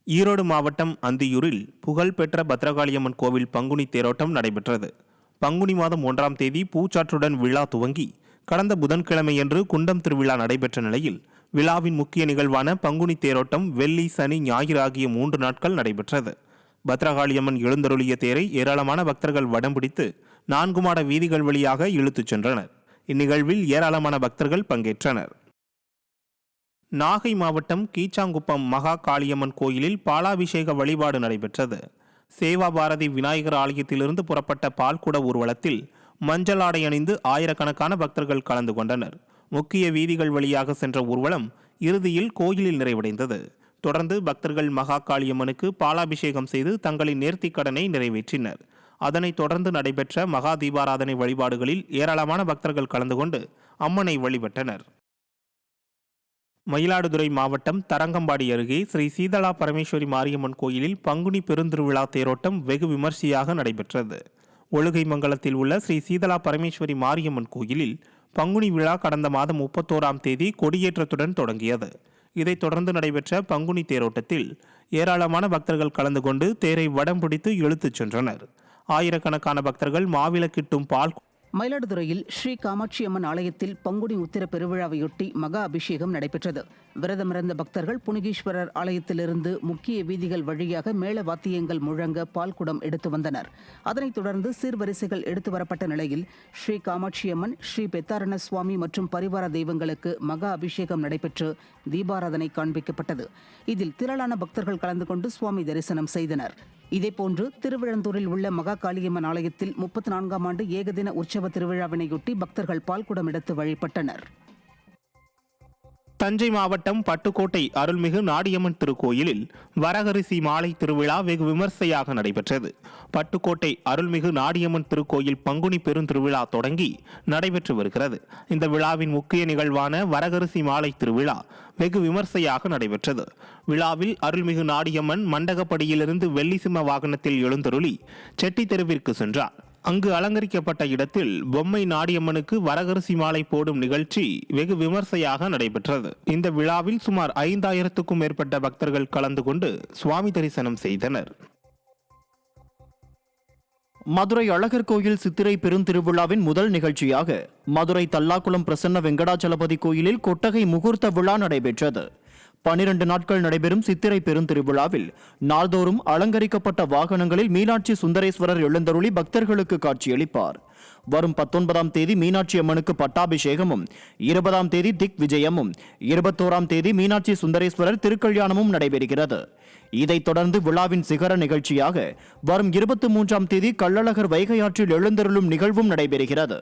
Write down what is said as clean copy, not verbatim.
ஈரோடு மாவட்டம் அந்தியூரில் புகழ்பெற்ற பத்ரகாளியம்மன் கோவில் பங்குனி தேரோட்டம் நடைபெற்றது. பங்குனி மாதம் 1ஆம் தேதி பூச்சாற்றுடன் விழா துவங்கி கடந்த புதன்கிழமையன்று குண்டம் திருவிழா நடைபெற்ற நிலையில் விழாவின் முக்கிய நிகழ்வான பங்குனி தேரோட்டம் வெள்ளி, சனி, ஞாயிறு ஆகிய 3 நாட்கள் நடைபெற்றது. பத்ரகாளியம்மன் எழுந்தருளிய தேரை ஏராளமான பக்தர்கள் வடம் பிடித்து 4 மாட வீதிகள் வழியாக இழுத்துச் சென்றனர். இந்நிகழ்வில் ஏராளமான பக்தர்கள் பங்கேற்றனர். நாகை மாவட்டம் கீச்சாங்குப்பம் மகா காளியம்மன் கோயிலில் பாலாபிஷேக வழிபாடு நடைபெற்றது. சேவா பாரதி விநாயகர் ஆலயத்திலிருந்து புறப்பட்ட பால்குட ஊர்வலத்தில் மஞ்சள் ஆடை அணிந்து ஆயிரக்கணக்கான பக்தர்கள் கலந்து கொண்டனர். முக்கிய வீதிகள் வழியாக சென்ற ஊர்வலம் இறுதியில் கோயிலில் நிறைவடைந்தது. தொடர்ந்து பக்தர்கள் மகா காளியம்மனுக்கு பாலாபிஷேகம் செய்து தங்களின் நேர்த்திக் கடனை நிறைவேற்றினர். அதனைத் தொடர்ந்து நடைபெற்ற மகா தீபாராதனை வழிபாடுகளில் ஏராளமான பக்தர்கள் கலந்து கொண்டு அம்மனை வழிபட்டனர். மயிலாடுதுறை மாவட்டம் தரங்கம்பாடி அருகே ஸ்ரீ சீதளா பரமேஸ்வரி மாரியம்மன் கோயிலில் பங்குனி பெருந்திருவிழா தேரோட்டம் வெகு விமர்சையாக நடைபெற்றது. ஒழுகைமங்கலத்தில் உள்ள ஸ்ரீ சீதளா பரமேஸ்வரி மாரியம்மன் கோயிலில் பங்குனி விழா கடந்த மாதம் 31ஆம் தேதி கொடியேற்றத்துடன் தொடங்கியது. இதைத் தொடர்ந்து நடைபெற்ற பங்குனி தேரோட்டத்தில் ஏராளமான பக்தர்கள் கலந்து கொண்டு தேரை வடம் பிடித்து இழுத்துச் சென்றனர். ஆயிரக்கணக்கான பக்தர்கள் மாவிளக்கிட்டும் பால். மயிலாடுதுறையில் ஸ்ரீ காமாட்சி அம்மன் ஆலயத்தில் பங்குனி உத்திர பெருவிழாவையொட்டி மகா அபிஷேகம் நடைபெற்றது. விரதமிருந்த பக்தர்கள் புனிகீஸ்வரர் ஆலயத்திலிருந்து முக்கிய வீதிகள் வழியாக மேள வாத்தியங்கள் முழங்க பால்குடம் எடுத்து வந்தனர். அதனைத் தொடர்ந்து சீர்வரிசைகள் எடுத்து வரப்பட்ட நிலையில் ஸ்ரீ காமாட்சி அம்மன், ஸ்ரீ பெத்தாரண சுவாமி மற்றும் பரிவார தெய்வங்களுக்கு மகா அபிஷேகம் நடைபெற்று தீபாராதனை காண்பிக்கப்பட்டது. இதில் திரளான பக்தர்கள் கலந்து கொண்டு சுவாமி தரிசனம் செய்தனர். இதேபோன்று திருவிழந்தூரில் உள்ள மகா காளியம்மன் ஆலயத்தில் 34ஆம் ஆண்டு ஏகதின உற்சவ திருவிழாவினையொட்டி பக்தர்கள் பால்குடம் எடுத்து வழிபட்டனர். தஞ்சை மாவட்டம் பட்டுக்கோட்டை அருள்மிகு நாடியம்மன் திருக்கோயிலில் வரகரிசி மாலை திருவிழா வெகு விமர்சையாக நடைபெற்றது. பட்டுக்கோட்டை அருள்மிகு நாடியம்மன் திருக்கோயில் பங்குனி பெருந்திருவிழா தொடங்கி நடைபெற்று வருகிறது. இந்த விழாவின் முக்கிய நிகழ்வான வரகரிசி மாலை திருவிழா வெகு விமர்சையாக நடைபெற்றது. விழாவில் அருள்மிகு நாடியம்மன் மண்டகப்படியிலிருந்து வெள்ளி சிம்ம வாகனத்தில் எழுந்தருளி செட்டி தெருவிற்கு சென்றார். அங்கு அலங்கரிக்கப்பட்ட இடத்தில் பொம்மை நாடியம்மனுக்கு வரகரிசி மாலை போடும் நிகழ்ச்சி வெகு விமர்சையாக நடைபெற்றது. இந்த விழாவில் சுமார் 5000க்கும் மேற்பட்ட பக்தர்கள் கலந்து கொண்டு சுவாமி தரிசனம் செய்தனர். மதுரை அழகர் கோயில் சித்திரை பெருந்திருவிழாவின் முதல் நிகழ்ச்சியாக மதுரை தல்லாக்குளம் பிரசன்ன வெங்கடாச்சலபதி கோயிலில் கொட்டகை முகூர்த்த விழா நடைபெற்றது. 12 நாட்கள் நடைபெறும் சித்திரை பெருந்திருவிழாவில் நாள்தோறும் அலங்கரிக்கப்பட்ட வாகனங்களில் மீனாட்சி சுந்தரேஸ்வரர் எழுந்தருளி பக்தர்களுக்கு காட்சியளிப்பார். வரும் 19ஆம் தேதி மீனாட்சி அம்மனுக்கு பட்டாபிஷேகமும், 20ஆம் தேதி திக் விஜயமும், 21ஆம் தேதி மீனாட்சி சுந்தரேஸ்வரர் திருக்கல்யாணமும் நடைபெறுகிறது. இதைத் தொடர்ந்து விழாவின் சிகர நிகழ்ச்சியாக வரும் 23ஆம் தேதி கள்ளழகர் வைகை ஆற்றில் எழுந்தருளும் நிகழ்வும் நடைபெறுகிறது.